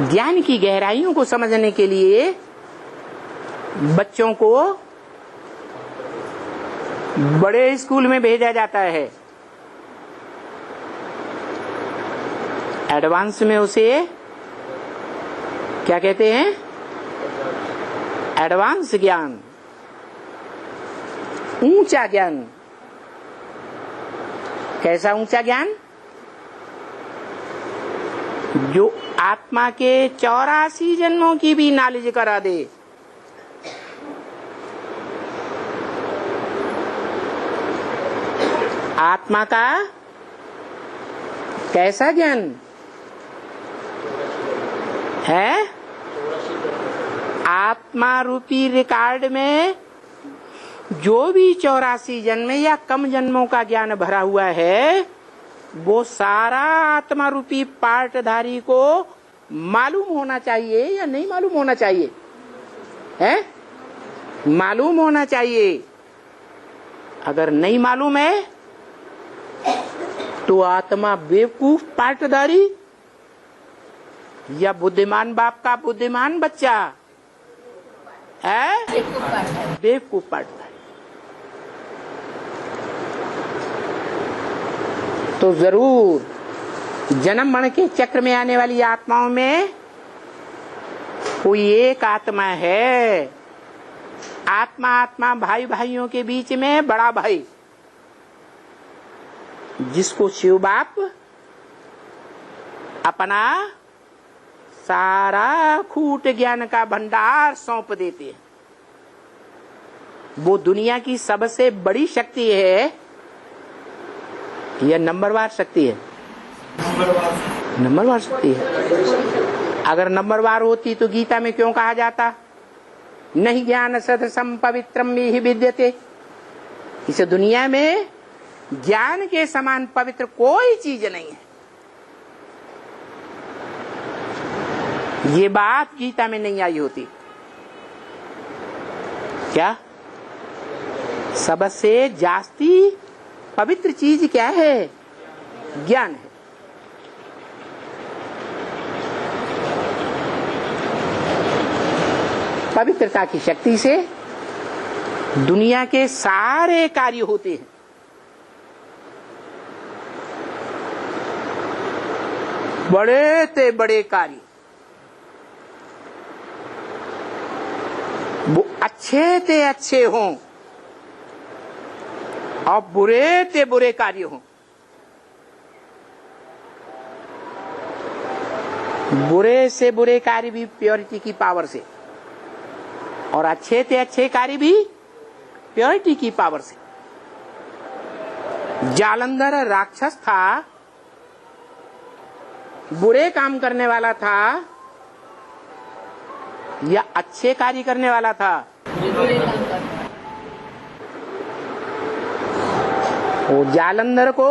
ज्ञान की गहराइयों को समझने के लिए बच्चों को बड़े स्कूल में भेजा जाता है, एडवांस में उसे क्या कहते हैं? एडवांस ज्ञान, ऊंचा ज्ञान। कैसा ऊंचा ज्ञान? जो आत्मा के 84 जन्मों की भी नॉलेज करा दे। आत्मा का कैसा ज्ञान है? आत्मा रूपी रिकॉर्ड में जो भी 84 जन्म या कम जन्मों का ज्ञान भरा हुआ है, वो सारा आत्मा रूपी पार्टधारी को मालूम होना चाहिए या नहीं मालूम होना चाहिए? है? मालूम होना चाहिए। अगर नहीं मालूम है तो आत्मा बेवकूफ पार्टधारी या बुद्धिमान बाप का बुद्धिमान बच्चा है? बेवकूफ पार्टधारी। तो जरूर जन्म मरण के चक्र में आने वाली आत्माओं में कोई एक आत्मा है। आत्मा आत्मा भाई भाइयों के बीच में बड़ा भाई, जिसको शिव बाप अपना सारा खूट ज्ञान का भंडार सौंप देते हैं। वो दुनिया की सबसे बड़ी शक्ति है या नंबरवार शक्ति है? नंबरवार शक्ति है। अगर नंबरवार होती तो गीता में क्यों कहा जाता नहीं ज्ञान सदसम पवित्रम ही विद्यते? इस दुनिया में ज्ञान के समान पवित्र कोई चीज नहीं है। ये बात गीता में नहीं आई होती क्या? सबसे जास्ती पवित्र चीज क्या है? ज्ञान है। पवित्रता की शक्ति से दुनिया के सारे कार्य होते हैं। बड़े ते बड़े कार्य, वो अच्छे ते अच्छे हों और बुरे ते बुरे कार्य हों। बुरे से बुरे कार्य भी प्योरिटी की पावर से, और अच्छे ते अच्छे कार्य भी प्योरिटी की पावर से। जालंधर राक्षस था, बुरे काम करने वाला था या अच्छे कार्य करने वाला था? वो जालंधर को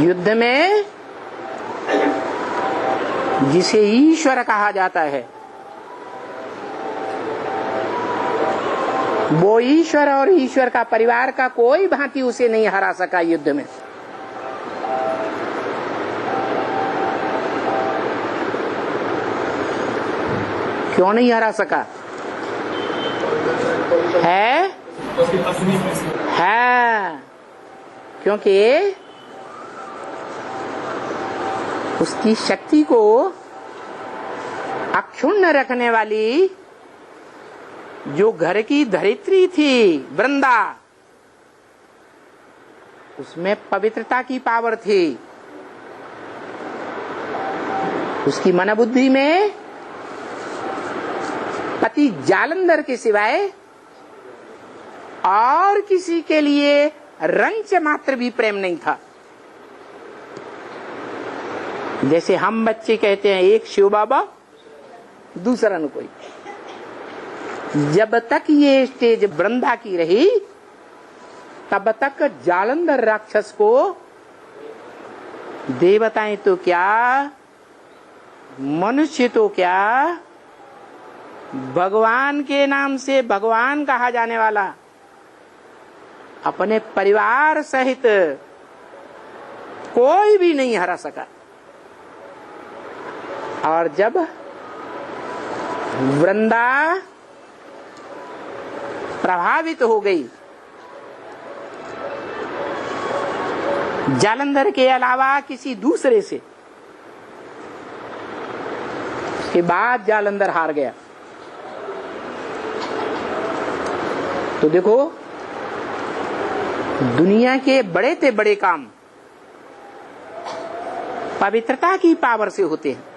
युद्ध में, जिसे ईश्वर कहा जाता है, वो ईश्वर और ईश्वर का परिवार का कोई भांति उसे नहीं हरा सका युद्ध में। क्यों नहीं हरा सका? है क्योंकि उसकी शक्ति को अक्षुण्ण रखने वाली जो घर की धरित्री थी वृंदा, उसमें पवित्रता की पावर थी। उसकी मन बुद्धि में पति जालंधर के सिवाय और किसी के लिए रंच मात्र भी प्रेम नहीं था। जैसे हम बच्चे कहते हैं एक शिव बाबा दूसरा न कोई। जब तक ये स्टेज वृंदा की रही तब तक जालंधर राक्षस को देवताएं तो क्या, मनुष्य तो क्या, भगवान के नाम से भगवान कहा जाने वाला अपने परिवार सहित कोई भी नहीं हरा सका। और जब वृंदा प्रभावित हो गई, जालंधर के अलावा किसी दूसरे से, के बाद जालंधर हार गया। तो देखो, दुनिया के बड़े से बड़े काम पवित्रता की पावर से होते हैं।